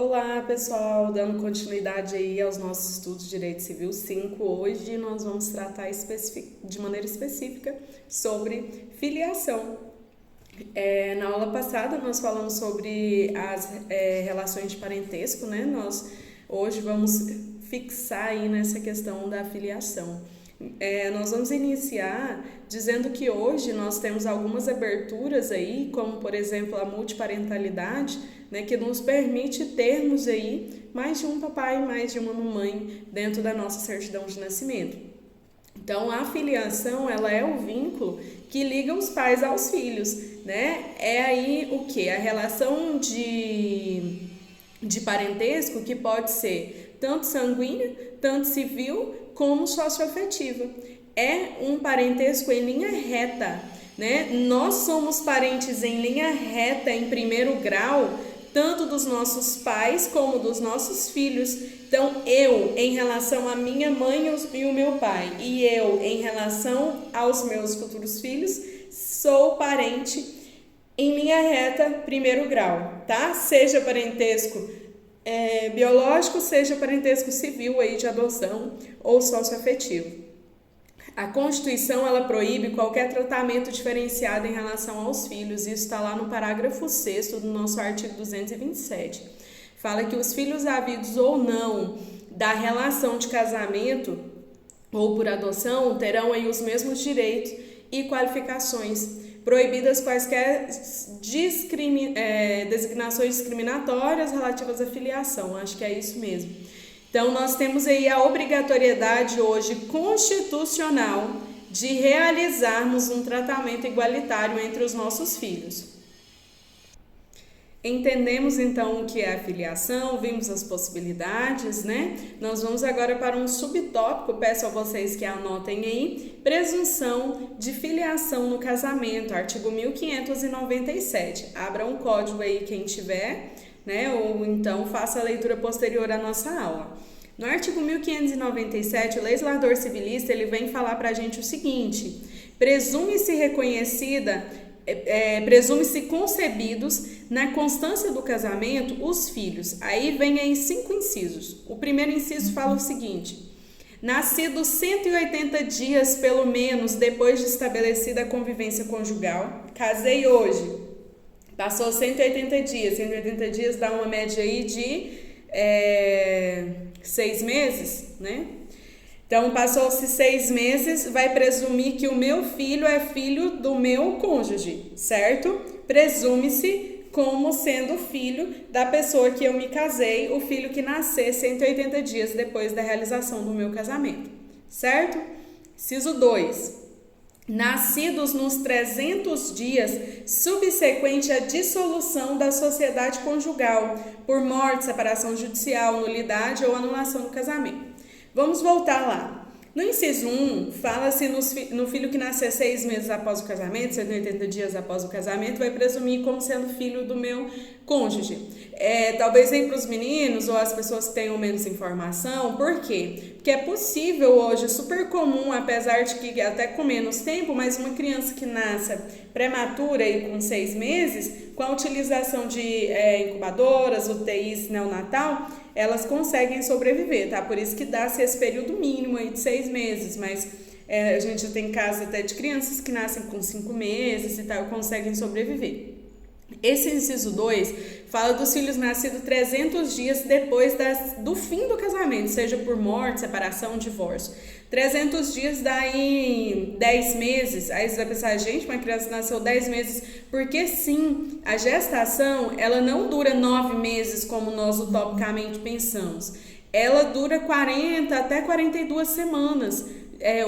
Olá, pessoal, dando continuidade aí aos nossos estudos de Direito Civil 5, hoje nós vamos tratar de maneira específica sobre filiação. Na aula passada nós falamos sobre as relações de parentesco, né? Nós hoje vamos fixar aí nessa questão da filiação. Nós vamos iniciar dizendo que hoje nós temos algumas aberturas aí, como por exemplo a multiparentalidade, né, que nos permite termos aí mais de um papai, mais de uma mamãe dentro da nossa certidão de nascimento. Então a filiação, ela é o vínculo que liga os pais aos filhos, né? É aí o que? A relação de parentesco que pode ser tanto sanguínea, tanto civil, como socioafetiva. É um parentesco em linha reta, né? Nós somos parentes em linha reta, em primeiro grau, tanto dos nossos pais como dos nossos filhos. Então, eu em relação à minha mãe e o meu pai, e eu em relação aos meus futuros filhos, sou parente em linha reta, primeiro grau, tá? Seja parentesco biológico, seja parentesco civil aí de adoção ou socioafetivo. A Constituição, ela proíbe qualquer tratamento diferenciado em relação aos filhos. Isso está lá no parágrafo 6º do nosso artigo 227. Fala que os filhos havidos ou não da relação de casamento ou por adoção terão aí os mesmos direitos e qualificações, proibidas quaisquer designações discriminatórias relativas à filiação. Acho que é isso mesmo. Então, nós temos aí a obrigatoriedade hoje constitucional de realizarmos um tratamento igualitário entre os nossos filhos. Entendemos então o que é a filiação, vimos as possibilidades, né? Nós vamos agora para um subtópico, peço a vocês que anotem aí, presunção de filiação no casamento, artigo 1597. Abra um código aí quem tiver, né? Ou então faça a leitura posterior à nossa aula. No artigo 1597, o legislador civilista ele vem falar para a gente o seguinte: presume-se concebidos na constância do casamento os filhos. Aí vem aí 5 incisos. O primeiro inciso fala o seguinte: nascidos 180 dias pelo menos depois de estabelecida a convivência conjugal. Casei hoje, passou 180 dias dá uma média aí de 6 meses, né? Então, passou-se 6 meses, vai presumir que o meu filho é filho do meu cônjuge, certo? Presume-se como sendo filho da pessoa que eu me casei, o filho que nascer 180 dias depois da realização do meu casamento, certo? Inciso 2. Nascidos nos 300 dias subsequente à dissolução da sociedade conjugal, por morte, separação judicial, nulidade ou anulação do casamento. Vamos voltar lá. No inciso 1, fala-se no filho que nascer 6 meses após o casamento, 180 dias após o casamento, vai presumir como sendo filho do meu cônjuge. Talvez aí para os meninos ou as pessoas que tenham menos informação, por quê? Porque é possível hoje, super comum, apesar de que até com menos tempo, mas uma criança que nasça prematura e com 6 meses, com a utilização de incubadoras, UTIs neonatal, elas conseguem sobreviver, tá? Por isso que dá-se esse período mínimo aí de 6 meses, mas a gente já tem casos até de crianças que nascem com 5 meses e tal, conseguem sobreviver. Esse inciso 2 fala dos filhos nascidos 300 dias depois do fim do casamento, seja por morte, separação, divórcio. 300 dias dá em 10 meses, aí você vai pensar, gente, uma criança nasceu 10 meses, porque sim, a gestação, ela não dura 9 meses como nós utopicamente pensamos, ela dura 40 até 42 semanas.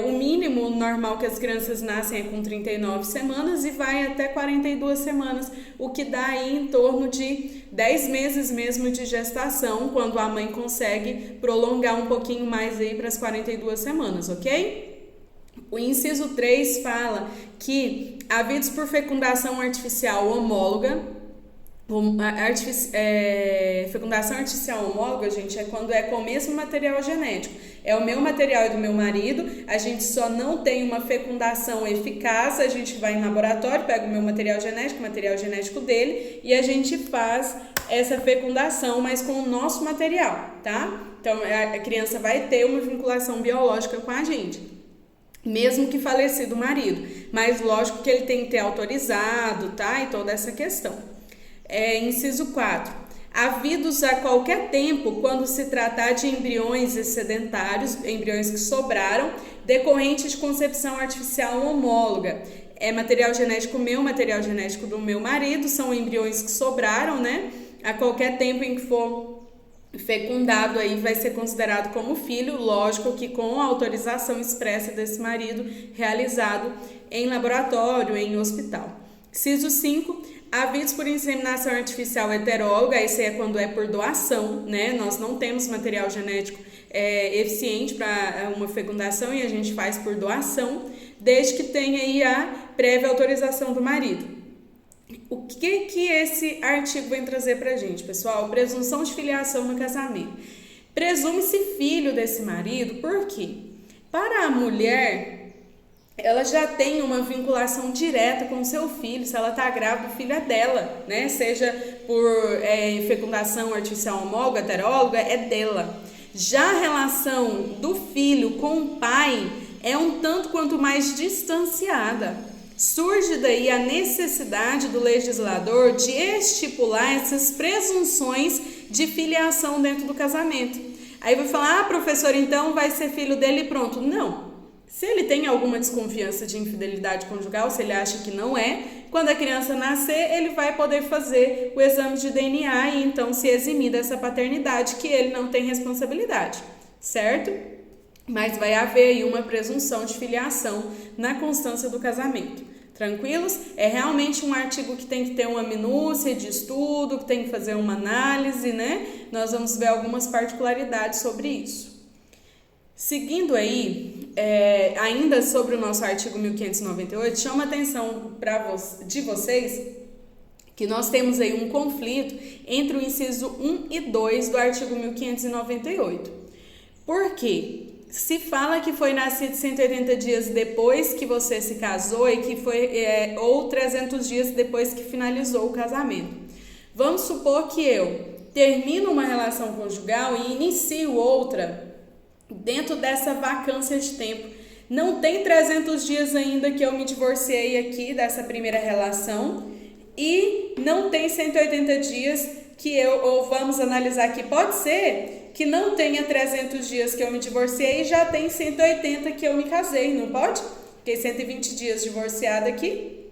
O mínimo normal que as crianças nascem é com 39 semanas e vai até 42 semanas, o que dá aí em torno de 10 meses mesmo de gestação, quando a mãe consegue prolongar um pouquinho mais aí para as 42 semanas, ok? O inciso 3 fala que havidos por fecundação artificial homóloga. Fecundação artificial homóloga, gente, é quando é com o mesmo material genético. É o meu material e do meu marido, a gente só não tem uma fecundação eficaz, a gente vai em laboratório, pega o meu material genético, o material genético dele, e a gente faz essa fecundação, mas com o nosso material, tá? Então, a criança vai ter uma vinculação biológica com a gente, mesmo que falecido o marido. Mas lógico que ele tem que ter autorizado, tá? E toda essa questão. Inciso 4. Havidos a qualquer tempo, quando se tratar de embriões excedentários, embriões que sobraram, decorrentes de concepção artificial homóloga. Material genético meu, material genético do meu marido, são embriões que sobraram, né? A qualquer tempo em que for fecundado aí vai ser considerado como filho, lógico que com a autorização expressa desse marido, realizado em laboratório, em hospital. Inciso 5, havidos por inseminação artificial heteróloga, isso é quando é por doação, né? Nós não temos material genético eficiente para uma fecundação e a gente faz por doação, desde que tenha aí a prévia autorização do marido. O que esse artigo vem trazer pra gente, pessoal? Presunção de filiação no casamento. Presume-se filho desse marido, por quê? Para a mulher, ela já tem uma vinculação direta com o seu filho. Se ela está grávida, o filho é dela, né? Seja por fecundação artificial homóloga, heteróloga, é dela. Já a relação do filho com o pai é um tanto quanto mais distanciada. Surge daí a necessidade do legislador de estipular essas presunções de filiação dentro do casamento. Aí vai falar, professor, então vai ser filho dele e pronto. Não. Se ele tem alguma desconfiança de infidelidade conjugal, se ele acha que não é, quando a criança nascer, ele vai poder fazer o exame de DNA e então se eximir dessa paternidade, que ele não tem responsabilidade, certo? Mas vai haver aí uma presunção de filiação na constância do casamento. Tranquilos? É realmente um artigo que tem que ter uma minúcia de estudo, que tem que fazer uma análise, né? Nós vamos ver algumas particularidades sobre isso. Seguindo aí, ainda sobre o nosso artigo 1598, chama a atenção de vocês que nós temos aí um conflito entre o inciso 1 e 2 do artigo 1598. Por quê? Se fala que foi nascido 180 dias depois que você se casou e que foi ou 300 dias depois que finalizou o casamento. Vamos supor que eu termino uma relação conjugal e inicio outra dentro dessa vacância de tempo. Não tem 300 dias ainda que eu me divorciei aqui dessa primeira relação e não tem 180 dias que ou vamos analisar aqui, pode ser que não tenha 300 dias que eu me divorciei e já tem 180 que eu me casei, não pode? Fiquei 120 dias divorciada aqui,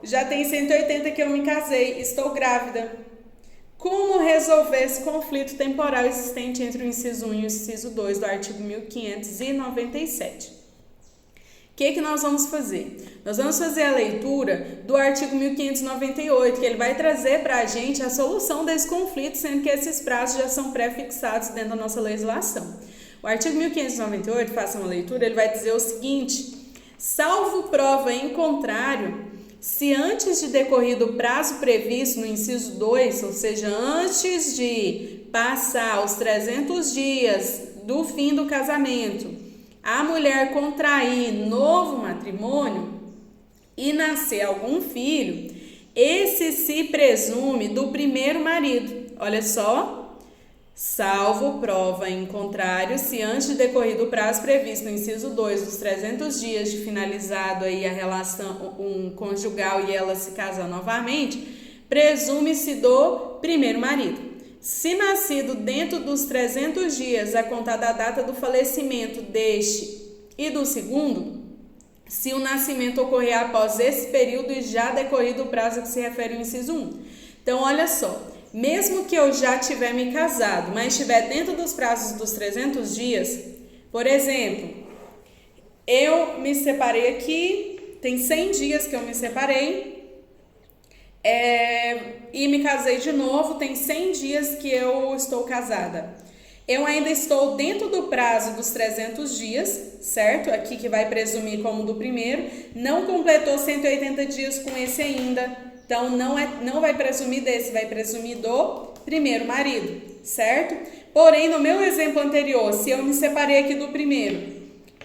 já tem 180 que eu me casei, estou grávida. Como resolver esse conflito temporal existente entre o inciso 1 e o inciso 2 do artigo 1597? O que nós vamos fazer? Nós vamos fazer a leitura do artigo 1598, que ele vai trazer para a gente a solução desse conflito, sendo que esses prazos já são pré-fixados dentro da nossa legislação. O artigo 1598, faça uma leitura, ele vai dizer o seguinte: salvo prova em contrário, se antes de decorrido o prazo previsto no inciso 2, ou seja, antes de passar os 300 dias do fim do casamento, a mulher contrair novo matrimônio e nascer algum filho, esse se presume do primeiro marido. Olha só, salvo prova em contrário, se antes de decorrido o prazo previsto no inciso 2 dos 300 dias de finalizado aí a relação conjugal e ela se casar novamente, presume-se do primeiro marido. Se nascido dentro dos 300 dias a contar da data do falecimento deste e do segundo, se o nascimento ocorrer após esse período e já decorrido o prazo que se refere ao inciso 1. Então, olha só, mesmo que eu já tiver me casado, mas estiver dentro dos prazos dos 300 dias, por exemplo, eu me separei aqui, tem 100 dias que eu me separei, e me casei de novo, tem 100 dias que eu estou casada. Eu ainda estou dentro do prazo dos 300 dias, certo? Aqui que vai presumir como do primeiro. Não completou 180 dias com esse ainda. Então, não vai presumir desse, vai presumir do primeiro marido, certo? Porém, no meu exemplo anterior, se eu me separei aqui do primeiro,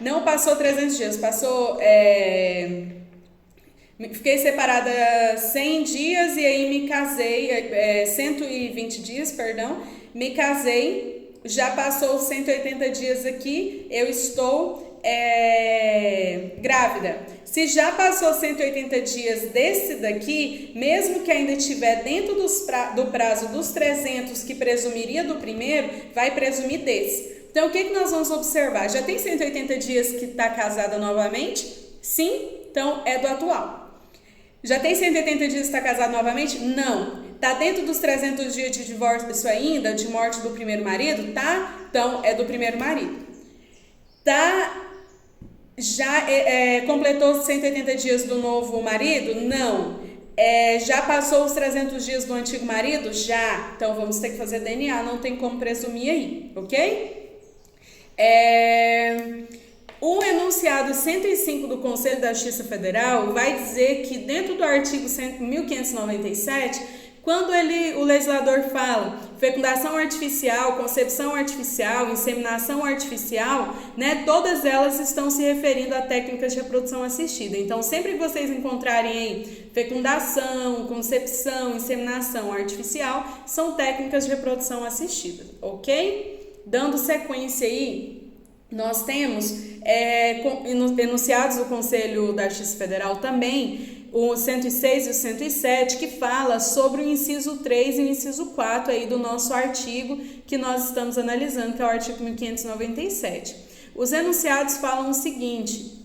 não passou 300 dias, passou Fiquei separada 100 dias e aí me casei, 120 dias, perdão, me casei, já passou os 180 dias aqui, eu estou grávida. Se já passou 180 dias desse daqui, mesmo que ainda estiver dentro do prazo dos 300 que presumiria do primeiro, vai presumir desse. Então, o que nós vamos observar? Já tem 180 dias que está casada novamente? Sim, então é do atual. Já tem 180 dias que está casado novamente? Não. Está dentro dos 300 dias de divórcio ainda, de morte do primeiro marido? Tá? Então é do primeiro marido. Já completou 180 dias do novo marido? Não. Já passou os 300 dias do antigo marido? Já. Então vamos ter que fazer DNA, não tem como presumir aí, ok? O enunciado 105 do Conselho da Justiça Federal vai dizer que dentro do artigo 1597, quando o legislador fala fecundação artificial, concepção artificial, inseminação artificial, né, todas elas estão se referindo a técnicas de reprodução assistida. Então, sempre que vocês encontrarem aí fecundação, concepção, inseminação artificial, são técnicas de reprodução assistida, ok? Dando sequência aí, nós temos enunciados do Conselho da Justiça Federal também, o 106 e o 107, que fala sobre o inciso 3 e o inciso 4 aí do nosso artigo que nós estamos analisando, que é o artigo 1597. Os enunciados falam o seguinte: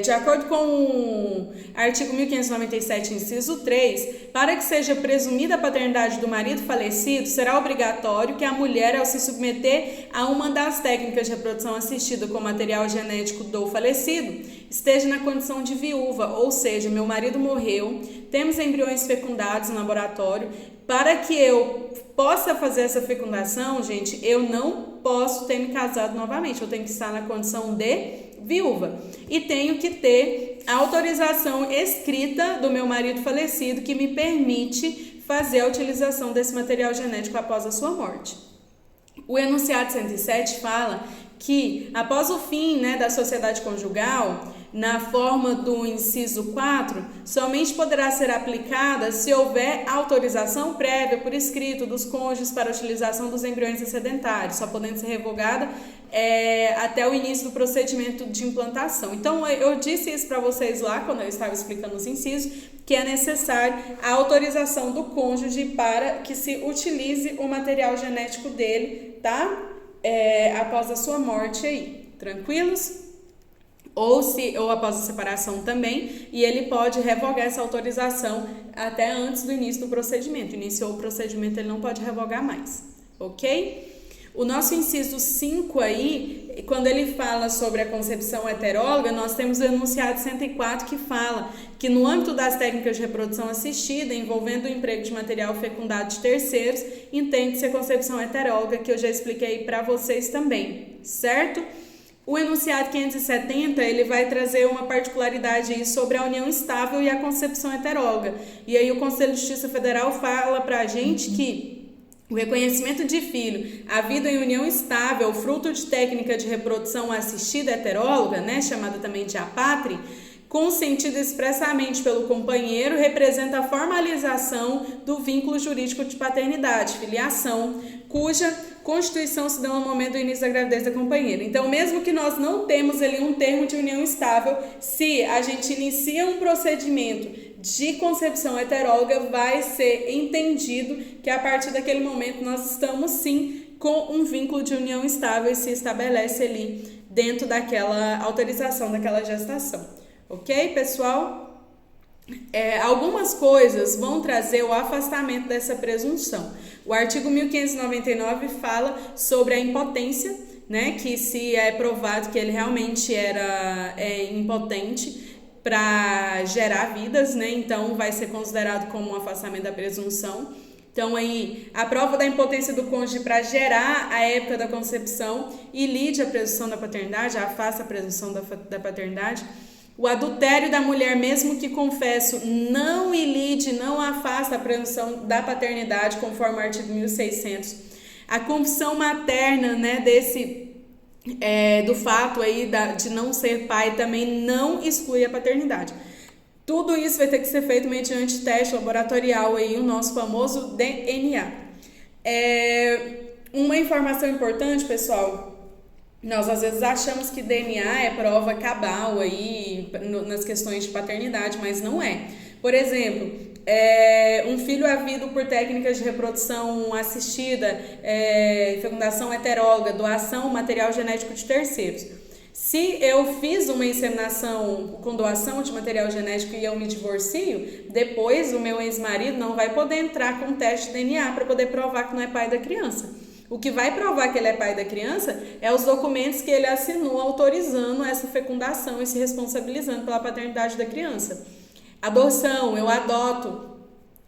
de acordo com o artigo 1597, inciso 3, para que seja presumida a paternidade do marido falecido, será obrigatório que a mulher, ao se submeter a uma das técnicas de reprodução assistida com material genético do falecido, esteja na condição de viúva, ou seja, meu marido morreu, temos embriões fecundados no laboratório. Para que eu possa fazer essa fecundação, gente, eu não posso ter me casado novamente, eu tenho que estar na condição de viúva e tenho que ter a autorização escrita do meu marido falecido que me permite fazer a utilização desse material genético após a sua morte. O enunciado 107 fala que após o fim, né, da sociedade conjugal, na forma do inciso 4, somente poderá ser aplicada se houver autorização prévia por escrito dos cônjuges para a utilização dos embriões excedentários, só podendo ser revogada até o início do procedimento de implantação. Então, eu disse isso para vocês lá, quando eu estava explicando os incisos, que é necessário a autorização do cônjuge para que se utilize o material genético dele, tá? Após a sua morte aí, tranquilos? Ou após a separação também, e ele pode revogar essa autorização até antes do início do procedimento. Iniciou o procedimento, ele não pode revogar mais, ok? O nosso inciso 5 aí, quando ele fala sobre a concepção heteróloga, nós temos o enunciado 104 que fala que no âmbito das técnicas de reprodução assistida, envolvendo o emprego de material fecundado de terceiros, entende-se a concepção heteróloga, que eu já expliquei para vocês também, certo? O enunciado 570, ele vai trazer uma particularidade aí sobre a união estável e a concepção heteróloga. E aí o Conselho de Justiça Federal fala para a gente que o reconhecimento de filho havido em união estável, fruto de técnica de reprodução assistida heteróloga, né, chamada também de apatre, consentido expressamente pelo companheiro, representa a formalização do vínculo jurídico de paternidade, filiação, cuja constituição se dá no momento do início da gravidez da companheira. Então, mesmo que nós não temos ali um termo de união estável, se a gente inicia um procedimento de concepção heteróloga, vai ser entendido que a partir daquele momento nós estamos sim com um vínculo de união estável e se estabelece ali dentro daquela autorização, daquela gestação. Ok, pessoal? Algumas coisas vão trazer o afastamento dessa presunção. O artigo 1599 fala sobre a impotência, né, que se é provado que ele realmente era impotente para gerar vidas, né, então vai ser considerado como um afastamento da presunção. Então aí a prova da impotência do cônjuge para gerar a época da concepção ilide a presunção da paternidade, afasta a presunção da paternidade. O adultério da mulher, mesmo que confesso, não ilide, não afasta a presunção da paternidade, conforme o artigo 1600. A confissão materna, né, do fato aí de não ser pai também não exclui a paternidade. Tudo isso vai ter que ser feito mediante teste laboratorial aí, o nosso famoso DNA. Uma informação importante, pessoal, nós às vezes achamos que DNA é prova cabal aí nas questões de paternidade, mas não é. Por exemplo, um filho havido por técnicas de reprodução assistida, fecundação heteróloga, doação material genético de terceiros. Se eu fiz uma inseminação com doação de material genético e eu me divorcio, depois o meu ex-marido não vai poder entrar com teste de DNA para poder provar que não é pai da criança. O que vai provar que ele é pai da criança é os documentos que ele assinou autorizando essa fecundação e se responsabilizando pela paternidade da criança. Adoção, eu adoto.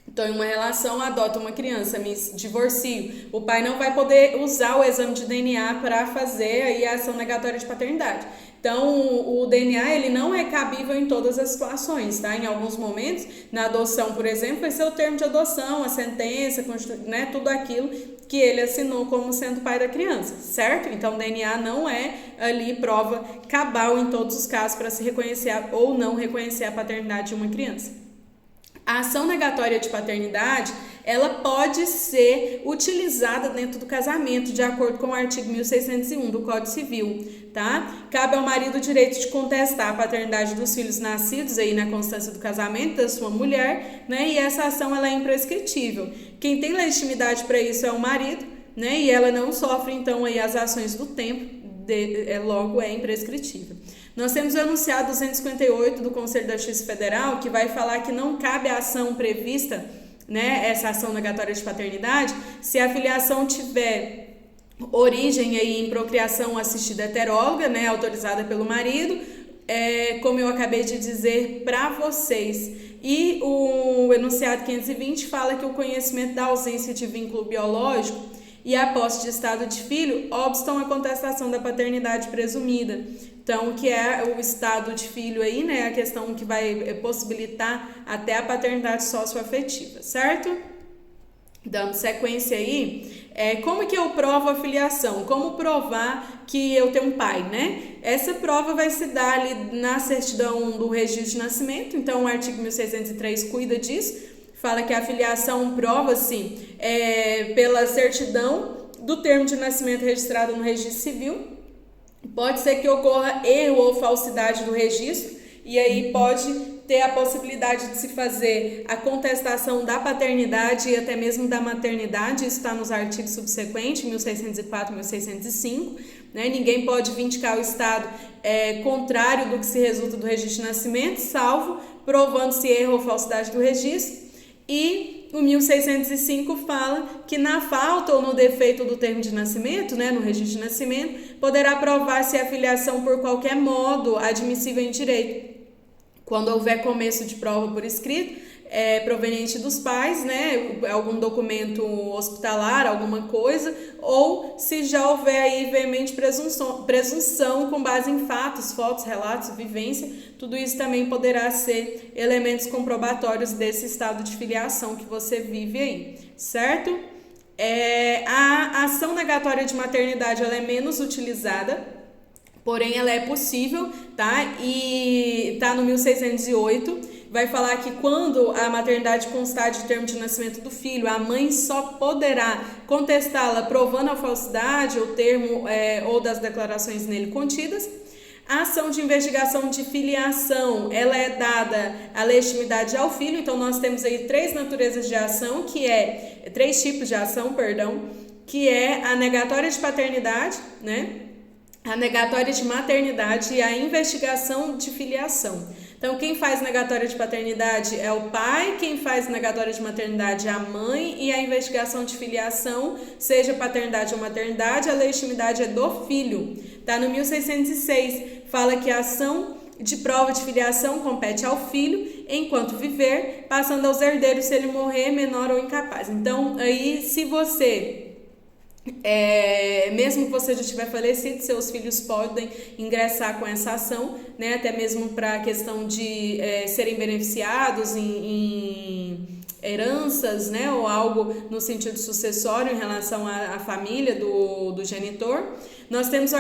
Estou em uma relação, adoto uma criança, me divorcio. O pai não vai poder usar o exame de DNA para fazer aí a ação negatória de paternidade. Então, o DNA ele não é cabível em todas as situações, tá? Em alguns momentos, na adoção, por exemplo, vai ser o termo de adoção, a sentença, né? Tudo aquilo que ele assinou como sendo pai da criança, certo? Então, o DNA não é ali prova cabal em todos os casos para se reconhecer ou não reconhecer a paternidade de uma criança. A ação negatória de paternidade, ela pode ser utilizada dentro do casamento, de acordo com o artigo 1601 do Código Civil, tá? Cabe ao marido o direito de contestar a paternidade dos filhos nascidos aí na constância do casamento da sua mulher, né? E essa ação ela é imprescritível. Quem tem legitimidade para isso é o marido, né? E ela não sofre então aí as ações do tempo, logo é imprescritível. Nós temos o enunciado 258 do Conselho da Justiça Federal, que vai falar que não cabe a ação prevista, né, essa ação negatória de paternidade, se a filiação tiver origem aí em procriação assistida heteróloga, né, autorizada pelo marido, como eu acabei de dizer para vocês. E o enunciado 520 fala que o conhecimento da ausência de vínculo biológico e a posse de estado de filho obstam a contestação da paternidade presumida. Então, que é o estado de filho aí, né? A questão que vai possibilitar até a paternidade socioafetiva, certo? Dando sequência aí, como que eu provo a filiação? Como provar que eu tenho um pai, né? Essa prova vai se dar ali na certidão do registro de nascimento, então o artigo 1603 cuida disso. Fala que a filiação prova-se pela certidão do termo de nascimento registrado no registro civil. Pode ser que ocorra erro ou falsidade do registro, e aí pode ter a possibilidade de se fazer a contestação da paternidade e até mesmo da maternidade. Isso está nos artigos subsequentes, 1604 e 1605. Né? Ninguém pode vindicar o estado contrário do que se resulta do registro de nascimento, salvo provando-se erro ou falsidade do registro. E o 1605 fala que na falta ou no defeito do termo de nascimento, né, no registro de nascimento, poderá provar-se a filiação por qualquer modo admissível em direito. Quando houver começo de prova por escrito, proveniente dos pais, né, algum documento hospitalar, alguma coisa, ou se já houver aí veemente presunção com base em fatos, fotos, relatos, vivência, tudo isso também poderá ser elementos comprobatórios desse estado de filiação que você vive aí, certo? A ação negatória de maternidade ela é menos utilizada, porém ela é possível, tá? E tá no 1608, vai falar que quando a maternidade constar de termo de nascimento do filho, a mãe só poderá contestá-la provando a falsidade ou termo ou das declarações nele contidas. A ação de investigação de filiação, ela é dada a legitimidade ao filho, então nós temos aí três naturezas de ação, três tipos de ação, que é a negatória de paternidade, né? A negatória de maternidade e a investigação de filiação. Então, quem faz negatória de paternidade é o pai, quem faz negatória de maternidade é a mãe, e a investigação de filiação, seja paternidade ou maternidade, a legitimidade é do filho. Tá no 1606, fala que a ação de prova de filiação compete ao filho enquanto viver, passando aos herdeiros se ele morrer menor ou incapaz. Então, aí, se você... mesmo que você já tiver falecido, seus filhos podem ingressar com essa ação, né, até mesmo para a questão de serem beneficiados em heranças, né, ou algo no sentido sucessório em relação à família do genitor. Nós temos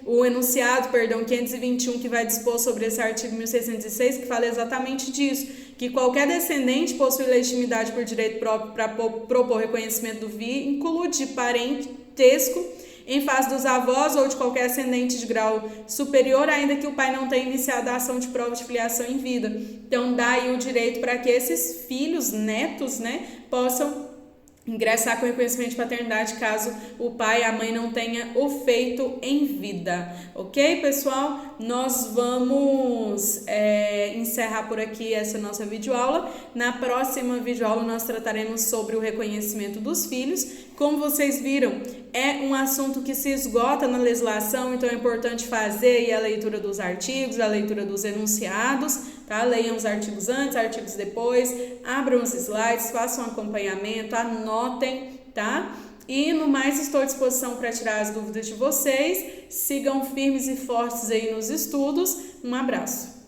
o enunciado 521, que vai dispor sobre esse artigo 1606, que fala exatamente disso, que qualquer descendente possui legitimidade por direito próprio para propor reconhecimento do vínculo de parentesco em face dos avós ou de qualquer ascendente de grau superior, ainda que o pai não tenha iniciado a ação de prova de filiação em vida. Então, dá aí o direito para que esses filhos, netos, né, possam ingressar com reconhecimento de paternidade caso o pai e a mãe não tenham o feito em vida. Ok, pessoal? Nós vamos encerrar por aqui essa nossa videoaula. Na próxima videoaula nós trataremos sobre o reconhecimento dos filhos. Como vocês viram, é um assunto que se esgota na legislação, então é importante fazer aí a leitura dos artigos, a leitura dos enunciados, tá? Leiam os artigos antes, artigos depois, abram os slides, façam um acompanhamento, anotem, tá? E no mais estou à disposição para tirar as dúvidas de vocês. Sigam firmes e fortes aí nos estudos. Um abraço.